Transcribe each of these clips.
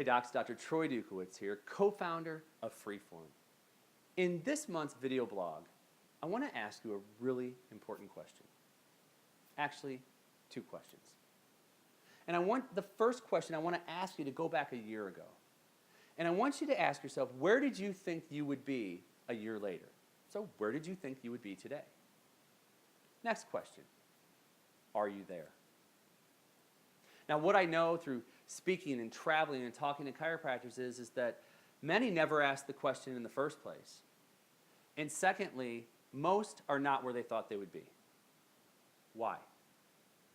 docs, Dr. Troy Dukowitz here, co-founder of FreeForm. In this month's video blog, I want to ask you a really important question. Actually, two questions. And the first question I want to ask you to go back a year ago. And I want you to ask yourself, where did you think you would be a year later? So where did you think you would be today? Next question, are you there? Now, what I know through speaking and traveling and talking to chiropractors is that many never ask the question in the first place. And secondly, most are not where they thought they would be. Why?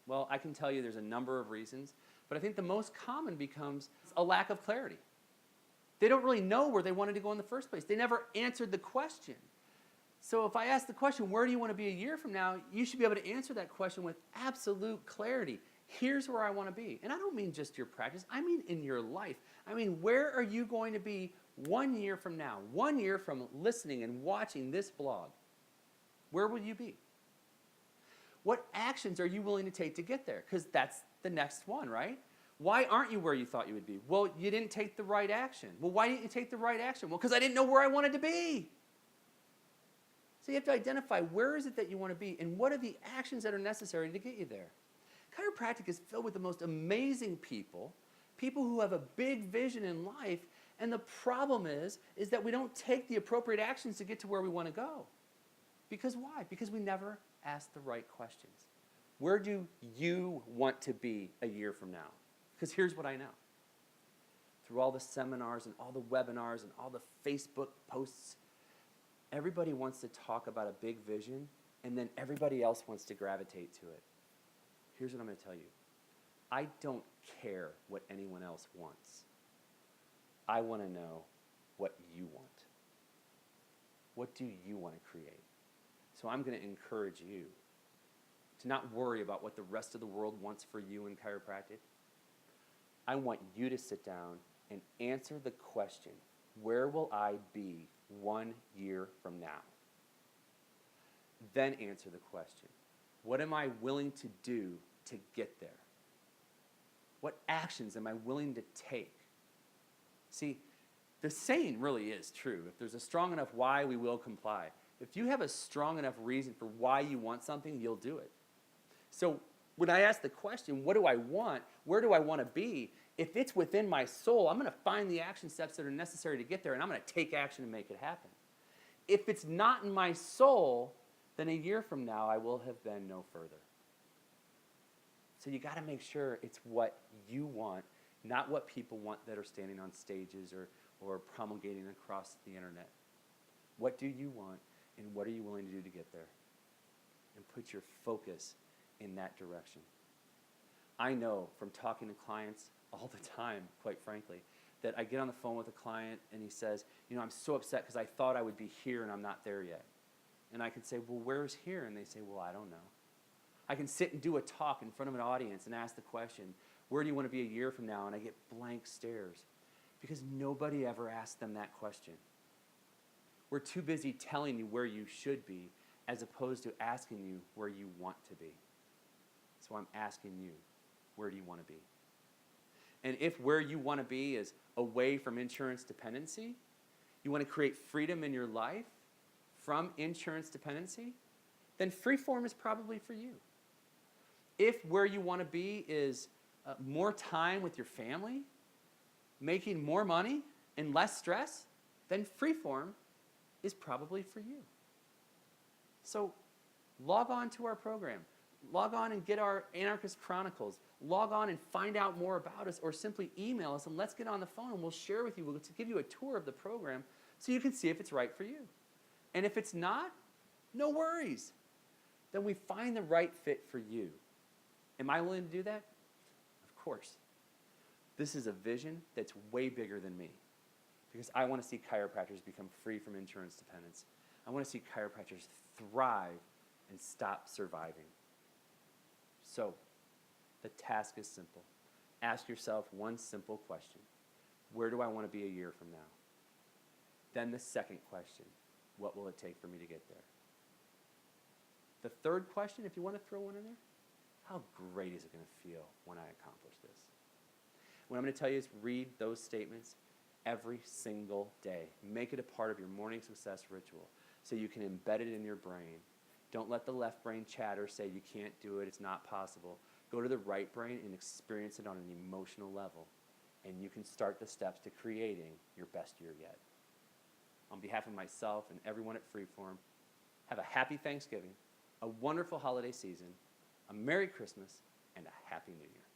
Well, I can tell you there's a number of reasons, but I think the most common becomes a lack of clarity. They don't really know where they wanted to go in the first place. They never answered the question. So if I ask the question, where do you want to be a year from now, you should be able to answer that question with absolute clarity. Here's where I want to be. And I don't mean just your practice. I mean in your life. I mean, where are you going to be 1 year from now? 1 year from listening and watching this blog. Where will you be? What actions are you willing to take to get there? Because that's the next one, right? Why aren't you where you thought you would be? Well, you didn't take the right action. Well, why didn't you take the right action? Well, because I didn't know where I wanted to be. So you have to identify where is it that you want to be and what are the actions that are necessary to get you there. Chiropractic is filled with the most amazing people, people who have a big vision in life, and the problem is that we don't take the appropriate actions to get to where we want to go. Because why? Because we never ask the right questions. Where do you want to be a year from now? Because here's what I know. Through all the seminars and all the webinars and all the Facebook posts, everybody wants to talk about a big vision, and then everybody else wants to gravitate to it. Here's what I'm going to tell you. I don't care what anyone else wants. I want to know what you want. What do you want to create? So I'm going to encourage you to not worry about what the rest of the world wants for you in chiropractic. I want you to sit down and answer the question, where will I be 1 year from now? Then answer the question, what am I willing to do to get there? What actions am I willing to take? See, the saying really is true. If there's a strong enough why, we will comply. If you have a strong enough reason for why you want something, you'll do it. So when I ask the question, what do I want? Where do I want to be? If it's within my soul, I'm going to find the action steps that are necessary to get there, and I'm going to take action to make it happen. If it's not in my soul, then a year from now, I will have been no further. So you got to make sure it's what you want, not what people want that are standing on stages or promulgating across the internet. What do you want, and what are you willing to do to get there? And put your focus in that direction. I know from talking to clients all the time, quite frankly, that I get on the phone with a client and he says, I'm so upset because I thought I would be here and I'm not there yet. And I can say, well, where's here? And they say, well, I don't know. I can sit and do a talk in front of an audience and ask the question, where do you want to be a year from now? And I get blank stares because nobody ever asked them that question. We're too busy telling you where you should be as opposed to asking you where you want to be. So I'm asking you, where do you want to be? And if where you want to be is away from insurance dependency, you want to create freedom in your life from insurance dependency, then FreeForm is probably for you. If where you want to be is more time with your family, making more money and less stress, then FreeForm is probably for you. So log on to our program. Log on and get our Anarchist Chronicles. Log on and find out more about us, or simply email us and let's get on the phone and we'll share with you. We'll give you a tour of the program so you can see if it's right for you. And if it's not, no worries. Then we find the right fit for you. Am I willing to do that? Of course. This is a vision that's way bigger than me because I want to see chiropractors become free from insurance dependence. I want to see chiropractors thrive and stop surviving. So, the task is simple. Ask yourself one simple question. Where do I want to be a year from now? Then the second question, what will it take for me to get there? The third question, if you want to throw one in there, how great is it going to feel when I accomplish this? What I'm going to tell you is read those statements every single day. Make it a part of your morning success ritual so you can embed it in your brain. Don't let the left brain chatter say you can't do it, it's not possible. Go to the right brain and experience it on an emotional level, and you can start the steps to creating your best year yet. On behalf of myself and everyone at FreeForm, have a happy Thanksgiving, a wonderful holiday season, a Merry Christmas, and a Happy New Year.